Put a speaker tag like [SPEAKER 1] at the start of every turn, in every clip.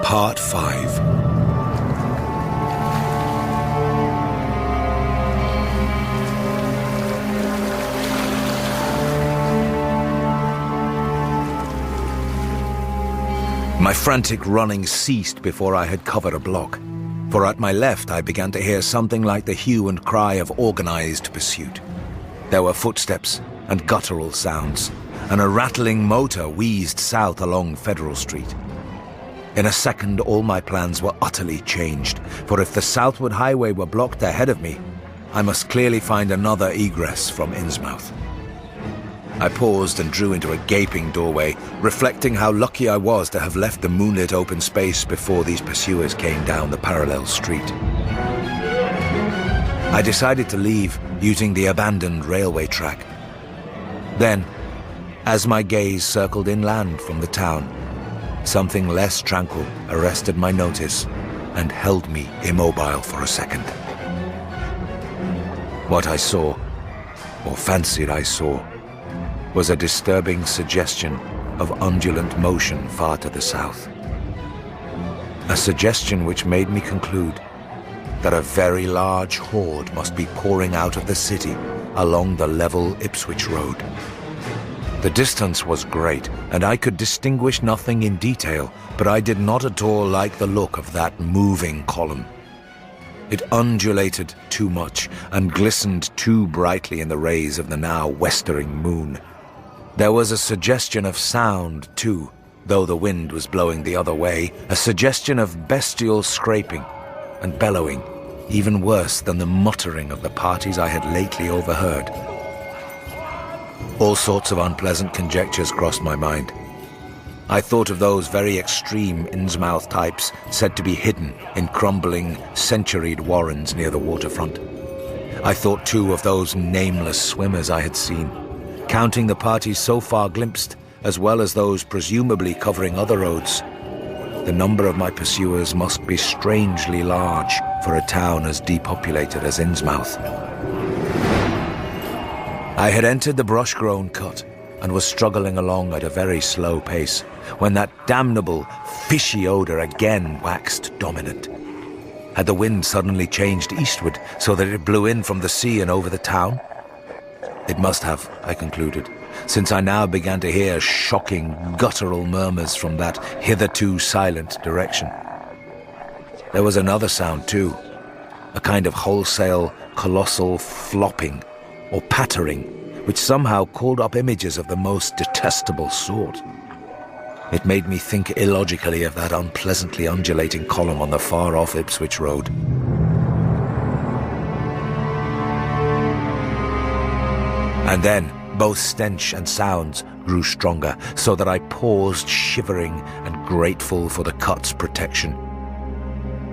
[SPEAKER 1] Part 5. My frantic running ceased before I had covered a block, for at my left I began to hear something like the hue and cry of organized pursuit. There were footsteps and guttural sounds, and a rattling motor wheezed south along Federal Street. In a second, all my plans were utterly changed, for if the southward highway were blocked ahead of me, I must clearly find another egress from Innsmouth. I paused and drew into a gaping doorway, reflecting how lucky I was to have left the moonlit open space before these pursuers came down the parallel street. I decided to leave using the abandoned railway track. Then, as my gaze circled inland from the town, something less tranquil arrested my notice and held me immobile for a second. What I saw, or fancied I saw, was a disturbing suggestion of undulant motion far to the south. A suggestion which made me conclude that a very large horde must be pouring out of the city along the level Ipswich Road. The distance was great, and I could distinguish nothing in detail, but I did not at all like the look of that moving column. It undulated too much and glistened too brightly in the rays of the now westering moon. There was a suggestion of sound, too, though the wind was blowing the other way, a suggestion of bestial scraping and bellowing, even worse than the muttering of the parties I had lately overheard. All sorts of unpleasant conjectures crossed my mind. I thought of those very extreme Innsmouth types said to be hidden in crumbling, centuried warrens near the waterfront. I thought, too, of those nameless swimmers I had seen, counting the parties so far glimpsed, as well as those presumably covering other roads. The number of my pursuers must be strangely large for a town as depopulated as Innsmouth. I had entered the brush-grown cut and was struggling along at a very slow pace when that damnable, fishy odor again waxed dominant. Had the wind suddenly changed eastward so that it blew in from the sea and over the town? It must have, I concluded, since I now began to hear shocking, guttural murmurs from that hitherto silent direction. There was another sound, too, a kind of wholesale, colossal flopping or pattering, which somehow called up images of the most detestable sort. It made me think illogically of that unpleasantly undulating column on the far-off Ipswich Road. And then both stench and sounds grew stronger, so that I paused, shivering and grateful for the cut's protection.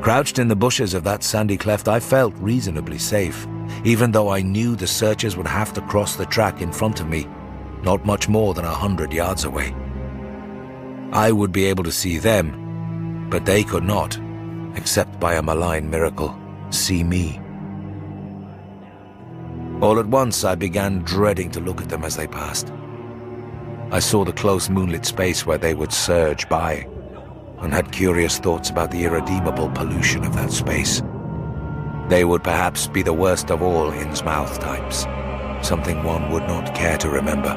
[SPEAKER 1] Crouched in the bushes of that sandy cleft, I felt reasonably safe, even though I knew the searchers would have to cross the track in front of me, not much more than 100 yards away. I would be able to see them, but they could not, except by a malign miracle, see me. All at once I began dreading to look at them as they passed. I saw the close moonlit space where they would surge by, and had curious thoughts about the irredeemable pollution of that space. They would perhaps be the worst of all Innsmouth types, something one would not care to remember.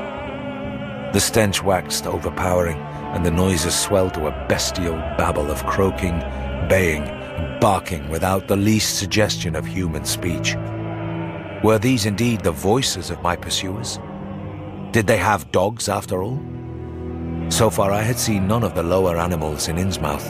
[SPEAKER 1] The stench waxed overpowering, and the noises swelled to a bestial babble of croaking, baying, and barking without the least suggestion of human speech. Were these indeed the voices of my pursuers? Did they have dogs after all? So far I had seen none of the lower animals in Innsmouth.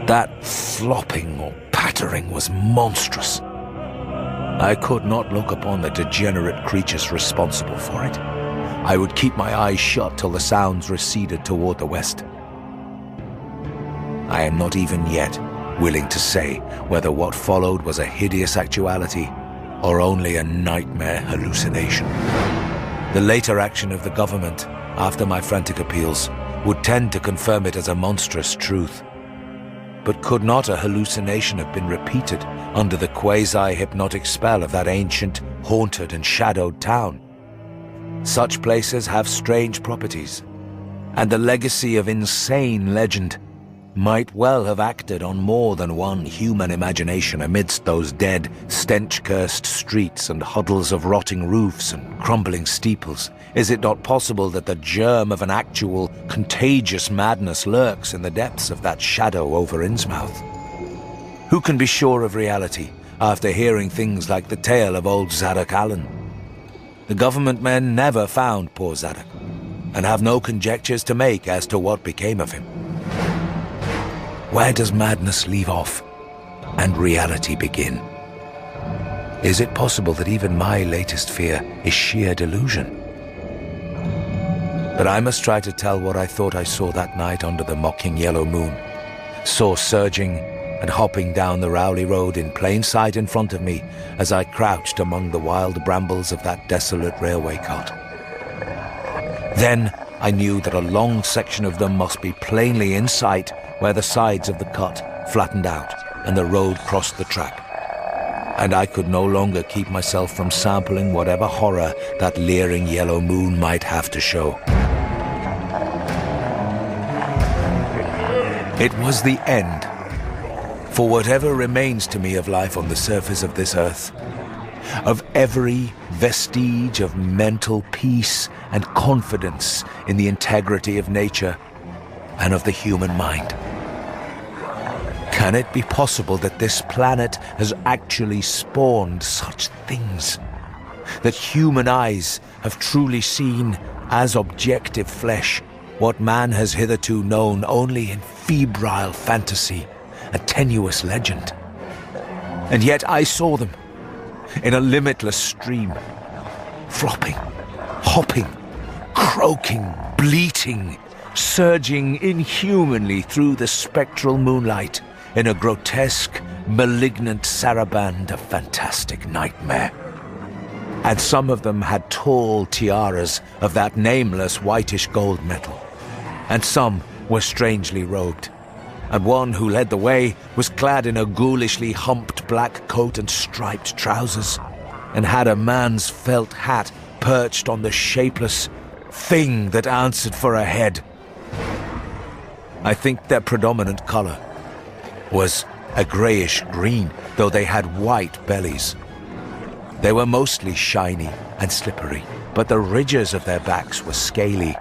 [SPEAKER 1] That flopping or pattering was monstrous. I could not look upon the degenerate creatures responsible for it. I would keep my eyes shut till the sounds receded toward the west. I am not even yet willing to say whether what followed was a hideous actuality or only a nightmare hallucination. The later action of the government, after my frantic appeals, would tend to confirm it as a monstrous truth. But could not a hallucination have been repeated under the quasi-hypnotic spell of that ancient, haunted and shadowed town? Such places have strange properties, and the legacy of insane legend might well have acted on more than one human imagination amidst those dead, stench-cursed streets and huddles of rotting roofs and crumbling steeples? Is it not possible that the germ of an actual, contagious madness lurks in the depths of that shadow over Innsmouth? Who can be sure of reality after hearing things like the tale of old Zadok Allen? The government men never found poor Zadok, and have no conjectures to make as to what became of him. Where does madness leave off and reality begin? Is it possible that even my latest fear is sheer delusion? But I must try to tell what I thought I saw that night under the mocking yellow moon. Saw surging and hopping down the Rowley Road in plain sight in front of me as I crouched among the wild brambles of that desolate railway cut. Then I knew that a long section of them must be plainly in sight where the sides of the cut flattened out and the road crossed the track. And I could no longer keep myself from sampling whatever horror that leering yellow moon might have to show. It was the end, for whatever remains to me of life on the surface of this earth, of every vestige of mental peace and confidence in the integrity of nature and of the human mind. Can it be possible that this planet has actually spawned such things? That human eyes have truly seen as objective flesh what man has hitherto known only in febrile fantasy and tenuous legend? And yet I saw them in a limitless stream, flopping, hopping, croaking, bleating, surging inhumanly through the spectral moonlight in a grotesque, malignant saraband of fantastic nightmare. And some of them had tall tiaras of that nameless whitish gold metal, and some were strangely robed, and one who led the way was clad in a ghoulishly humped black coat and striped trousers, and had a man's felt hat perched on the shapeless thing that answered for a head. I think their predominant color was a greyish-green, though they had white bellies. They were mostly shiny and slippery, but the ridges of their backs were scaly.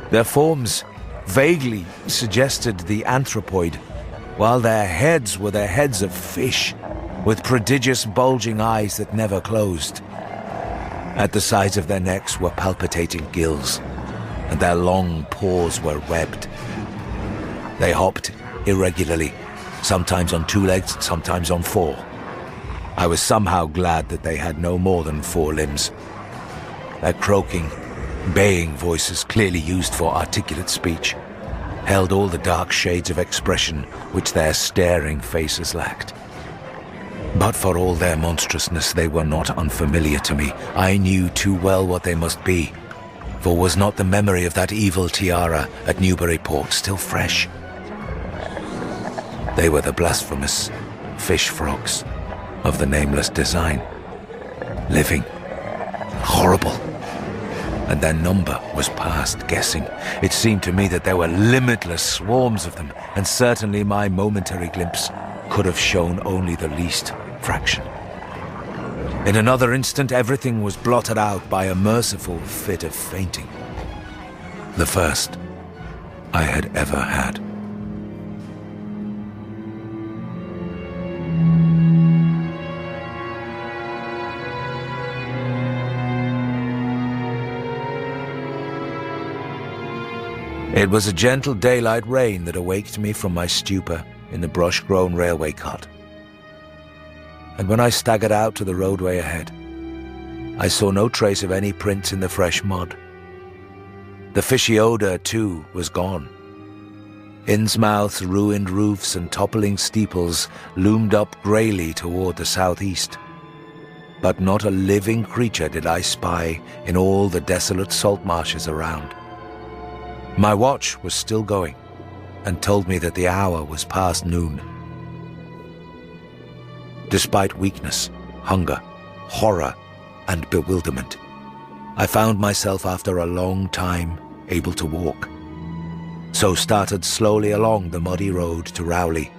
[SPEAKER 1] Their forms vaguely suggested the anthropoid, while their heads were the heads of fish, with prodigious bulging eyes that never closed. At the sides of their necks were palpitating gills, and their long paws were webbed. They hopped irregularly, sometimes on 2 legs, sometimes on 4. I was somehow glad that they had no more than 4 limbs. Their croaking, baying voices, clearly used for articulate speech, held all the dark shades of expression which their staring faces lacked. But for all their monstrousness, they were not unfamiliar to me. I knew too well what they must be, for was not the memory of that evil tiara at Newburyport still fresh? They were the blasphemous fish frogs of the nameless design, living, horrible, and their number was past guessing. It seemed to me that there were limitless swarms of them, and certainly my momentary glimpse could have shown only the least fraction. In another instant, everything was blotted out by a merciful fit of fainting, the first I had ever had. It was a gentle daylight rain that awaked me from my stupor in the brush-grown railway cut. And when I staggered out to the roadway ahead, I saw no trace of any prints in the fresh mud. The fishy odor, too, was gone. Innsmouth's ruined roofs and toppling steeples loomed up greyly toward the southeast. But not a living creature did I spy in all the desolate salt marshes around. My watch was still going, and told me that the hour was past noon. Despite weakness, hunger, horror, and bewilderment, I found myself after a long time able to walk. so started slowly along the muddy road to Rowley.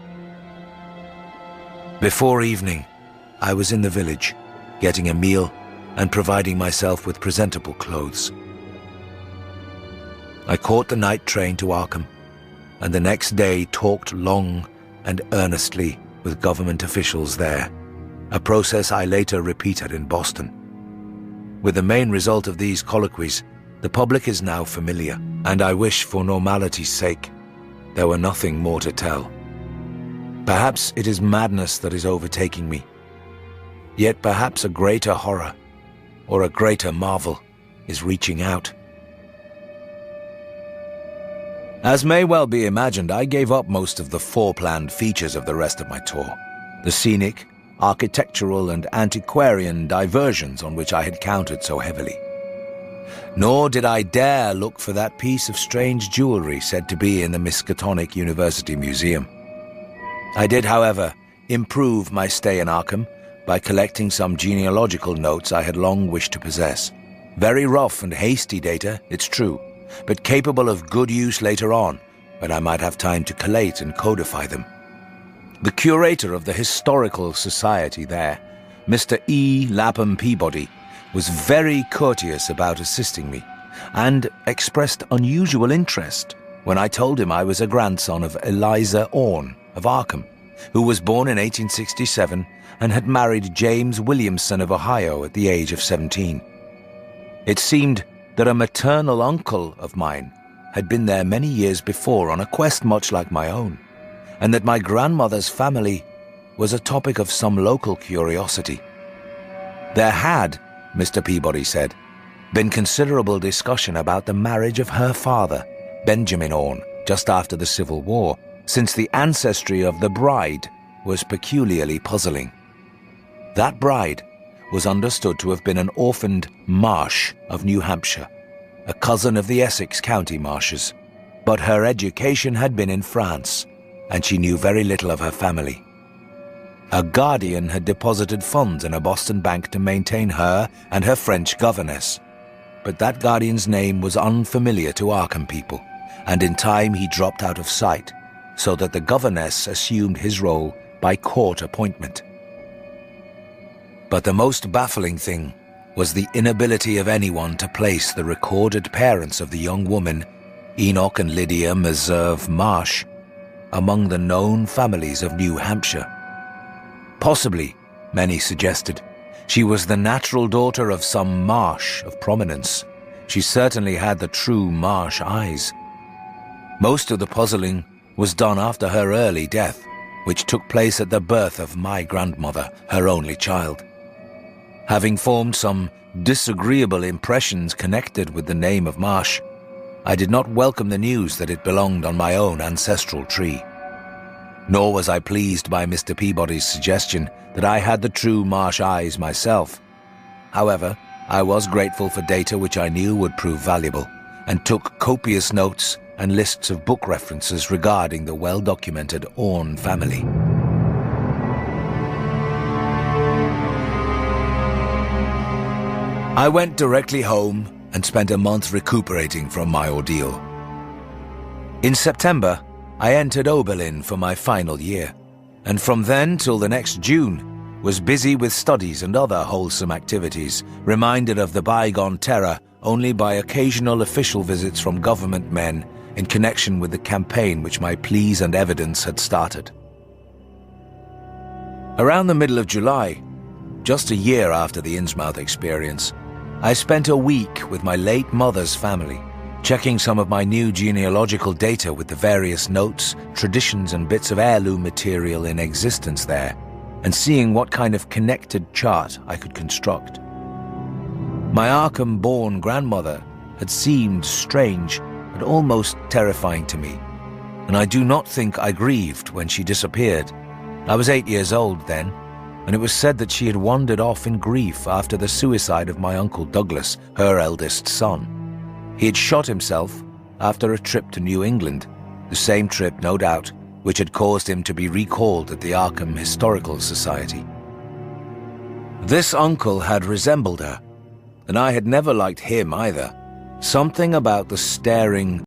[SPEAKER 1] Before evening, I was in the village, getting a meal and providing myself with presentable clothes. I caught the night train to Arkham, and the next day talked long and earnestly with government officials there, a process I later repeated in Boston. With the main result of these colloquies, the public is now familiar, and I wish for normality's sake there were nothing more to tell. Perhaps it is madness that is overtaking me, yet perhaps a greater horror or a greater marvel is reaching out. As may well be imagined, I gave up most of the foreplanned features of the rest of my tour, the scenic, architectural and antiquarian diversions on which I had counted so heavily. Nor did I dare look for that piece of strange jewelry said to be in the Miskatonic University Museum. I did, however, improve my stay in Arkham by collecting some genealogical notes I had long wished to possess. Very rough and hasty data, it's true, but capable of good use later on, when I might have time to collate and codify them. The curator of the Historical Society there, Mr. E. Lapham Peabody, was very courteous about assisting me, and expressed unusual interest when I told him I was a grandson of Eliza Orne of Arkham, who was born in 1867 and had married James Williamson of Ohio at the age of 17. It seemed that a maternal uncle of mine had been there many years before on a quest much like my own, and that my grandmother's family was a topic of some local curiosity. There had, Mr. Peabody said, been considerable discussion about the marriage of her father, Benjamin Orne, just after the Civil War, since the ancestry of the bride was peculiarly puzzling. That bride was understood to have been an orphaned Marsh of New Hampshire, a cousin of the Essex County Marshes, but her education had been in France, and she knew very little of her family. A guardian had deposited funds in a Boston bank to maintain her and her French governess, but that guardian's name was unfamiliar to Arkham people, and in time he dropped out of sight, so that the governess assumed his role by court appointment. But the most baffling thing was the inability of anyone to place the recorded parents of the young woman, Enoch and Lydia Meserve Marsh, among the known families of New Hampshire. Possibly, many suggested, she was the natural daughter of some Marsh of prominence. She certainly had the true Marsh eyes. Most of the puzzling was done after her early death, which took place at the birth of my grandmother, her only child. Having formed some disagreeable impressions connected with the name of Marsh, I did not welcome the news that it belonged on my own ancestral tree. Nor was I pleased by Mr. Peabody's suggestion that I had the true Marsh eyes myself. However, I was grateful for data which I knew would prove valuable, and took copious notes and lists of book references regarding the well-documented Orne family. I went directly home and spent a month recuperating from my ordeal. In September, I entered Oberlin for my final year, and from then till the next June was busy with studies and other wholesome activities, reminded of the bygone terror only by occasional official visits from government men in connection with the campaign which my pleas and evidence had started. Around the middle of July, just a year after the Innsmouth experience, I spent a week with my late mother's family, checking some of my new genealogical data with the various notes, traditions and bits of heirloom material in existence there, and seeing what kind of connected chart I could construct. My Arkham-born grandmother had seemed strange and almost terrifying to me, and I do not think I grieved when she disappeared. I was 8 years old then, and it was said that she had wandered off in grief after the suicide of my Uncle Douglas, her eldest son. He had shot himself after a trip to New England, the same trip, no doubt, which had caused him to be recalled at the Arkham Historical Society. This uncle had resembled her, and I had never liked him either. Something about the staring,